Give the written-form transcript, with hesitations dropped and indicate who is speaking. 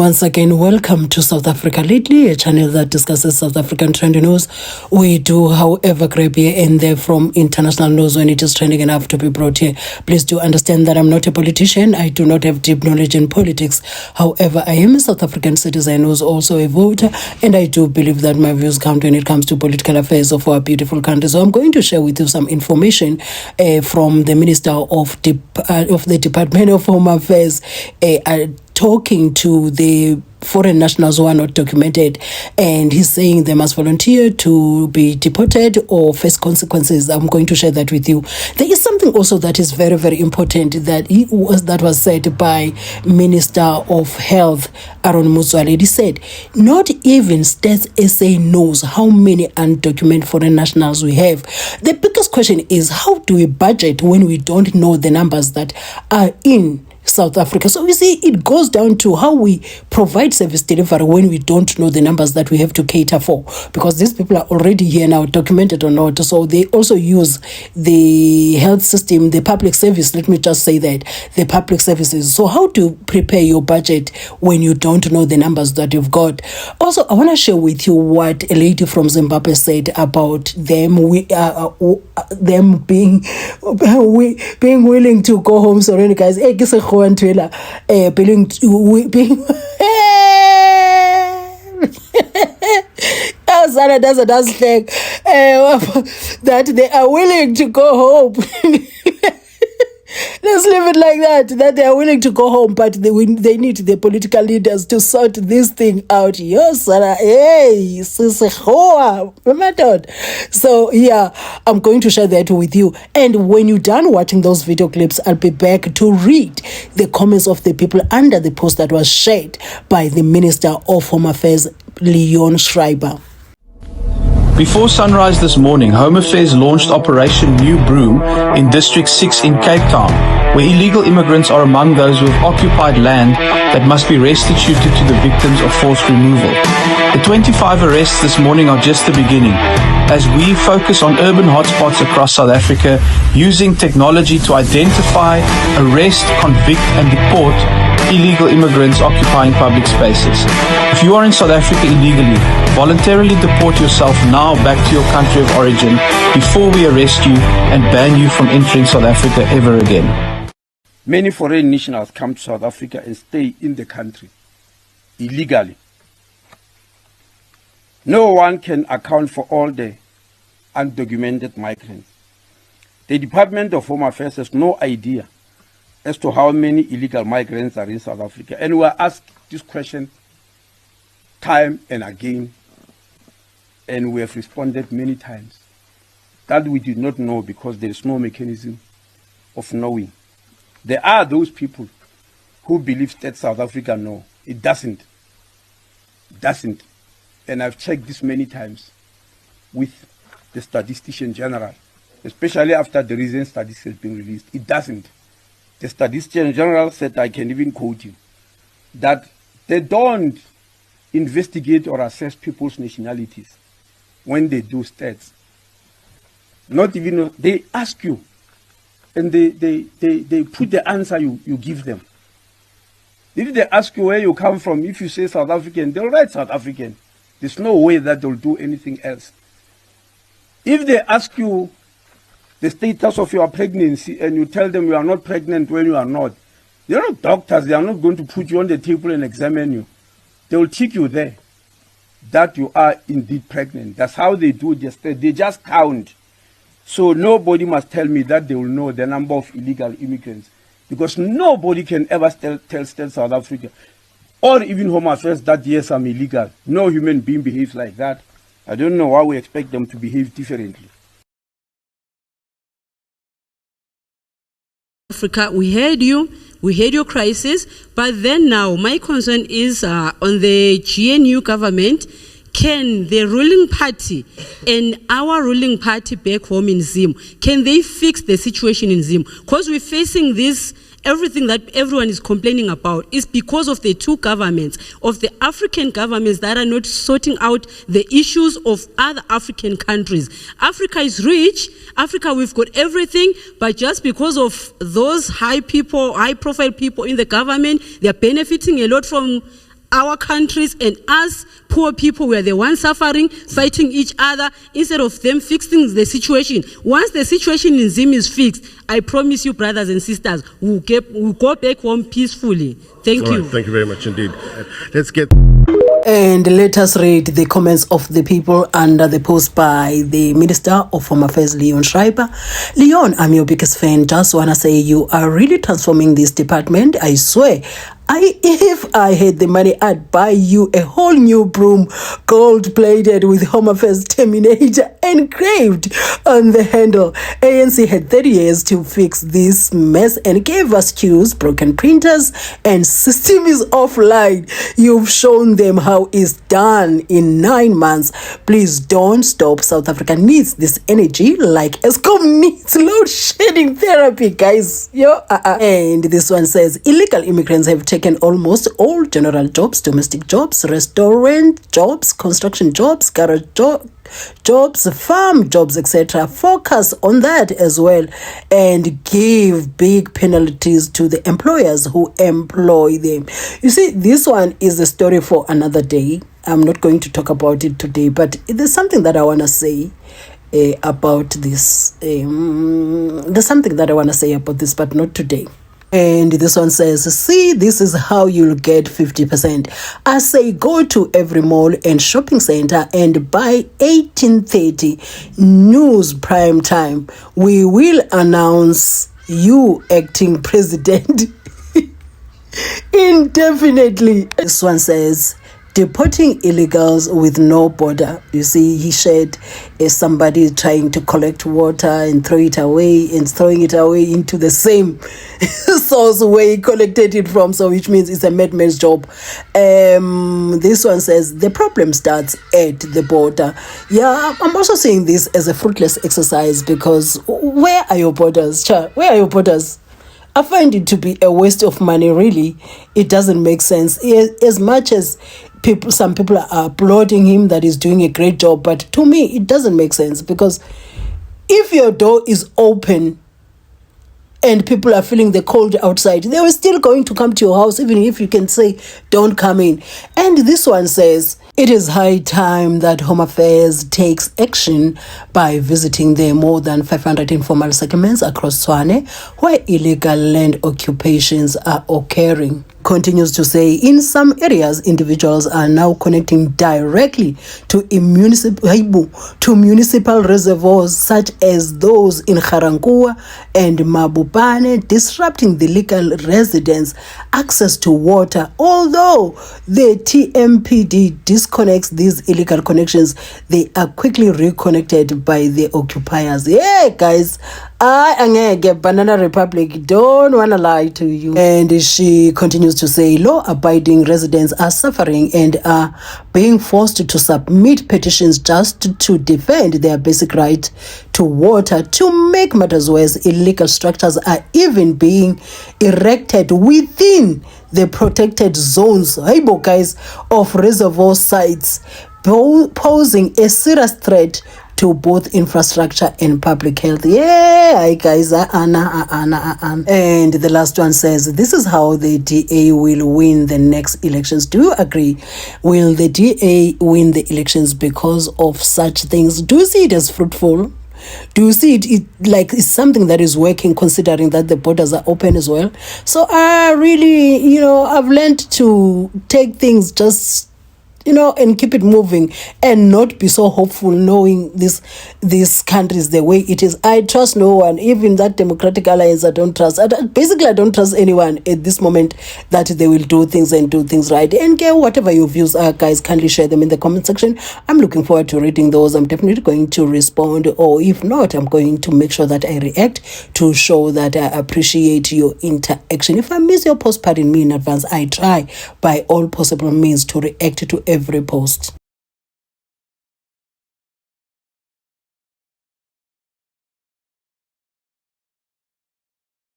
Speaker 1: Once again, welcome to South Africa Lately, a channel that discusses South African trending news. We do, however, grab here and there from international news when it is trending enough to be brought here. Please do understand that I'm not a politician. I do not have deep knowledge in politics. However, I am a South African citizen who's also a voter, and I do believe that my views count when it comes to political affairs of our beautiful country. So I'm going to share with you some information from the Minister of the Department of Home Affairs, talking to the foreign nationals who are not documented, and he's saying they must volunteer to be deported or face consequences. I'm going to share that with you. There is something also that is very, very important that was said by Minister of Health Aaron MZWANELE. He said, not even Stats SA knows how many undocumented foreign nationals we have. The biggest question is, how do we budget when we don't know the numbers that are in South Africa? So you see, it goes down to how we provide service delivery when we don't know the numbers that we have to cater for, because these people are already here now, documented or not. So they also use the health system, the public service, let me just say that, the public services. So how to prepare your budget when you don't know the numbers that you've got. Also, I want to share with you what a lady from Zimbabwe said about them being willing to go home. Sorry guys, being Zara does think that they are willing to go home. Let's leave it like that they are willing to go home, but they need the political leaders to sort this thing out. Yes, Sarah. Hey, so yeah, I'm going to share that with you. And when you're done watching those video clips, I'll be back to read the comments of the people under the post that was shared by the Minister of Home Affairs, Leon Schreiber.
Speaker 2: Before sunrise this morning, Home Affairs launched Operation New Broom in District 6 in Cape Town, where illegal immigrants are among those who have occupied land that must be restituted to the victims of forced removal. The 25 arrests this morning are just the beginning, as we focus on urban hotspots across South Africa, using technology to identify, arrest, convict and deport illegal immigrants occupying public spaces. If you are in South Africa illegally, voluntarily deport yourself now back to your country of origin before we arrest you and ban you from entering South Africa ever again.
Speaker 3: Many foreign nationals come to South Africa and stay in the country illegally. No one can account for all the undocumented migrants. The Department of Home Affairs has no idea as to how many illegal migrants are in South Africa. And we are asked this question time and again, and we have responded many times that we did not know because there is no mechanism of knowing. There are those people who believe that South Africa know. It doesn't. It doesn't. And I've checked this many times with the Statistician General, especially after the recent statistics has been released. It doesn't. The Statistician General said, I can even quote you, that they don't investigate or assess people's nationalities when they do stats. Not even, they ask you, and they put the answer you give them. If they ask you where you come from, if you say South African, they'll write South African. There's no way that they'll do anything else. If they ask you the status of your pregnancy and you tell them you are not pregnant when you are not, they're not doctors. They are not going to put you on the table and examine you. They will check you there that you are indeed pregnant. That's how they do this. They just count. So nobody must tell me that they will know the number of illegal immigrants, because nobody can ever tell South Africa or even Home Affairs that yes, I'm illegal. No human being behaves like that. I don't know why we expect them to behave differently.
Speaker 4: Africa, we heard you, we heard your crisis, but then now my concern is on the GNU government. Can the ruling party and our ruling party back home in Zim, can they fix the situation in Zim? Because we're facing this, everything that everyone is complaining about is because of the two governments, of the African governments that are not sorting out the issues of other African countries. Africa is rich, Africa, we've got everything, but just because of those high profile people in the government, they're benefiting a lot from our countries, and us poor people were the ones suffering, fighting each other, instead of them fixing the situation. Once the situation in Zim is fixed, I promise you, brothers and sisters, we'll go back home peacefully. Thank you.
Speaker 5: Thank you very much indeed. Let's get...
Speaker 1: And let us read the comments of the people under the post by the Minister of Home Affairs, Leon Schreiber. Leon, I'm your biggest fan. Just want to say you are really transforming this department. I swear. If I had the money, I'd buy you a whole new broom, gold-plated with Home Affairs Terminator engraved on the handle. ANC had 30 years to fix this mess and gave us queues, broken printers, and system is offline. You've shown them how it's done in 9 months. Please don't stop. South Africa needs this energy like Eskom needs load shedding therapy, guys. And this one says, illegal immigrants have taken almost all general jobs, domestic jobs, restaurant jobs, construction jobs, garage jobs, farm jobs, etc. Focus on that as well and give big penalties to the employers who employ them. You see, this one is a story for another day. I'm not going to talk about it today, but there's something that I want to say about this. There's something that I want to say about this, but not today. And this one says, see, this is how you'll get 50%. I say go to every mall and shopping center and buy 1830 news prime time. We will announce you acting president indefinitely. This one says, deporting illegals with no border. You see, he shared somebody trying to collect water and throw it away and throwing it away into the same source where he collected it from. So which means it's a madman's job. This one says the problem starts at the border. Yeah, I'm also saying this as a fruitless exercise because where are your borders? Where are your borders? I find it to be a waste of money, really. It doesn't make sense. As much as some people are applauding him that he's doing a great job, but to me, it doesn't make sense because if your door is open and people are feeling the cold outside, they were still going to come to your house, even if you can say, don't come in. And this one says, it is high time that Home Affairs takes action by visiting the more than 500 informal settlements across Tshwane where illegal land occupations are occurring. Continues to say, in some areas, individuals are now connecting directly to municipal reservoirs such as those in Garankuwa and Mabopane, disrupting the legal residents' access to water. Although the TMPD disconnects these illegal connections, they are quickly reconnected by the occupiers. Yeah, guys, I get Banana Republic, don't want to lie to you. And she continues to say, law-abiding residents are suffering and are being forced to submit petitions just to defend their basic right to water. To make matters worse, illegal structures are even being erected within the protected zones, guys, of reservoir sites, posing a serious threat to both infrastructure and public health. Yeah, guys, And the last one says, this is how the DA will win the next elections. Do you agree? Will the DA win the elections because of such things? Do you see it as fruitful? Do you see it like it's something that is working, considering that the borders are open as well? So I really, I've learned to take things just and keep it moving and not be so hopeful knowing this country is the way it is. I trust no one, even that Democratic Alliance I don't trust. I don't trust anyone at this moment that they will do things right. And whatever your views are, guys, kindly share them in the comment section. I'm looking forward to reading those. I'm definitely going to respond, or if not, I'm going to make sure that I react to show that I appreciate your interaction. If I miss your post, pardon me in advance. I try by all possible means to react to every post.